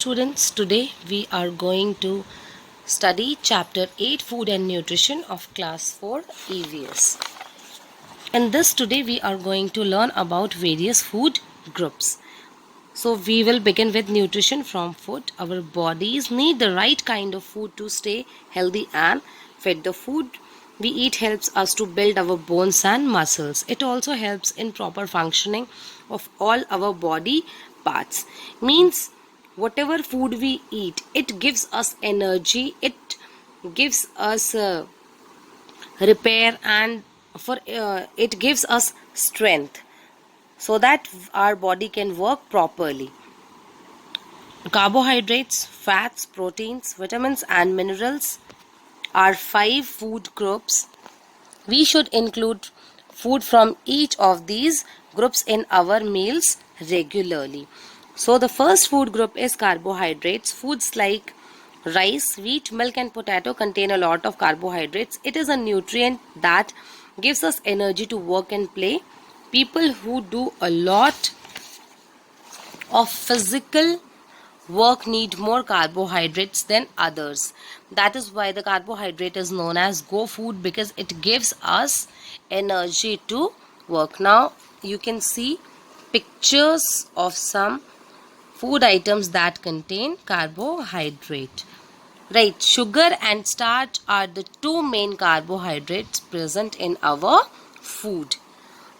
Students, today we are going to study chapter 8 Food and Nutrition of class 4 EVS. In this today we are going to learn about various food groups. So we will begin with nutrition from food. Our bodies need the right kind of food to stay healthy and fit. The food we eat helps us to build our bones and muscles. It also helps in proper functioning of all our body parts. Means whatever food we eat, it gives us energy, it gives us repair, and for it gives us strength so that our body can work properly. Carbohydrates, fats, proteins, vitamins, and minerals are 5 food groups. We should include food from each of these groups in our meals regularly. So, the first food group is carbohydrates. Foods like rice, wheat, milk, and potato contain a lot of carbohydrates. It is a nutrient that gives us energy to work and play. People who do a lot of physical work need more carbohydrates than others. That is why the carbohydrate is known as go food, because it gives us energy to work. Now you can see pictures of some food items that contain carbohydrate. Right, sugar and starch are the two main carbohydrates present in our food.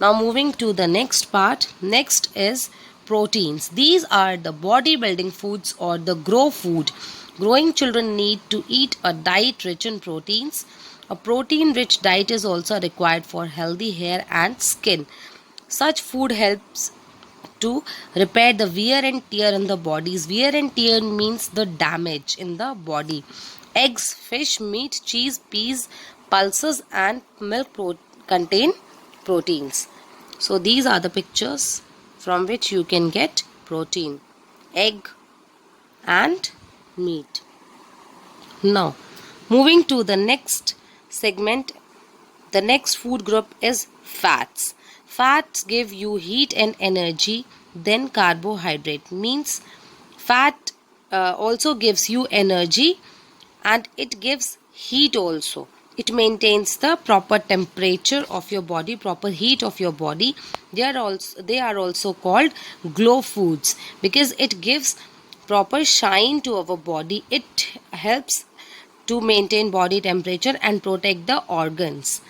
Now moving to the next part. Next is proteins. These are the bodybuilding foods or the grow food. Growing children need to eat a diet rich in proteins. A protein rich diet is also required for healthy hair and skin. Such food helps to repair the wear and tear in the bodies. Wear and tear means the damage in the body. Eggs, fish, meat, cheese, peas, pulses, and milk contain proteins. So these are the pictures from which you can get protein: egg and meat. Now moving to the next segment, the next food group is fats. Fats give you heat and energy. Then carbohydrate means fat also gives you energy and it gives heat also. It maintains the proper temperature of your body, proper heat of your body. They are also called glow foods because it gives proper shine to our body. It helps to maintain body temperature and protect the organs.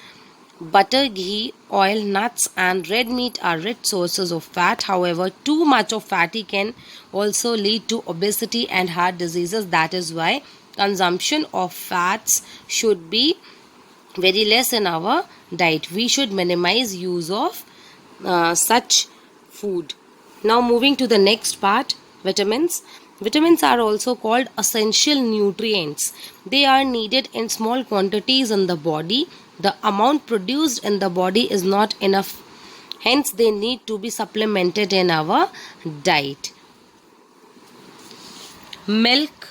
Butter, ghee, oil, nuts, and red meat are rich sources of fat. However, too much of fatty can also lead to obesity and heart diseases. That is why consumption of fats should be very less in our diet. We should minimize use of such food. Now moving to the next part, vitamins. Vitamins are also called essential nutrients. They are needed in small quantities in the body. The amount produced in the body is not enough. Hence, they need to be supplemented in our diet. Milk,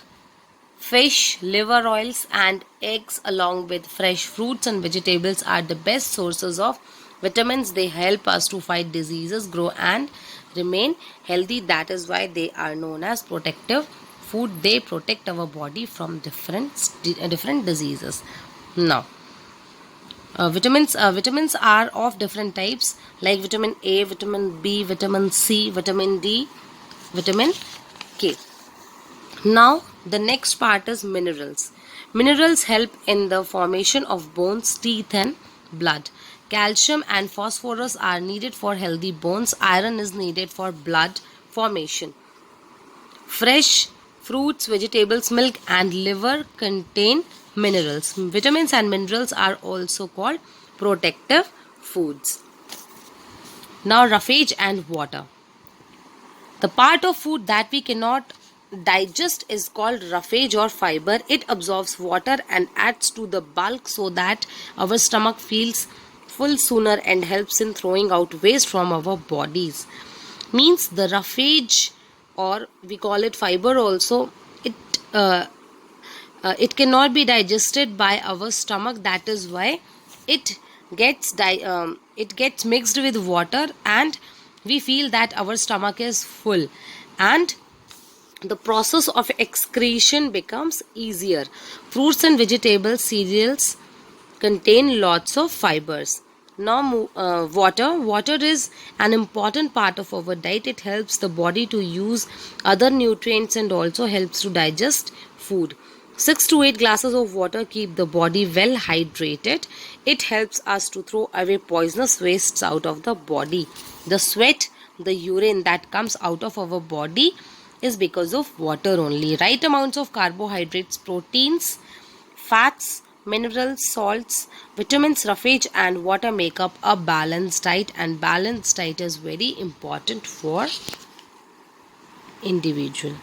fish, liver oils, and eggs, along with fresh fruits and vegetables, are the best sources of vitamins. They help us to fight diseases, grow, and remain healthy. That is why they are known as protective food. They protect our body from different diseases. Now, vitamins are of different types, like vitamin A, vitamin B, vitamin C, vitamin D, vitamin K. Now the next part is minerals. Minerals help in the formation of bones, teeth, and blood. Calcium and phosphorus are needed for healthy bones. Iron is needed for blood formation. Fresh fruits, vegetables, milk, and liver contain minerals. Vitamins and minerals are also called protective foods. Now, roughage and water. The part of food that we cannot digest is called roughage or fiber. It absorbs water and adds to the bulk so that our stomach feels full sooner and helps in throwing out waste from our bodies. Means the roughage, or we call it fiber also, it it cannot be digested by our stomach. That is why it it gets mixed with water and we feel that our stomach is full, and the process of excretion becomes easier. Fruits and vegetables, cereals contain lots of fibers. Now, water. Water is an important part of our diet. It helps the body to use other nutrients and also helps to digest food. 6 to 8 glasses of water keep the body well hydrated. It helps us to throw away poisonous wastes out of the body. The sweat, the urine that comes out of our body is because of water only. Right amounts of carbohydrates, proteins, fats, minerals, salts, vitamins, roughage and water make up a balanced diet, and balanced diet is very important for individual.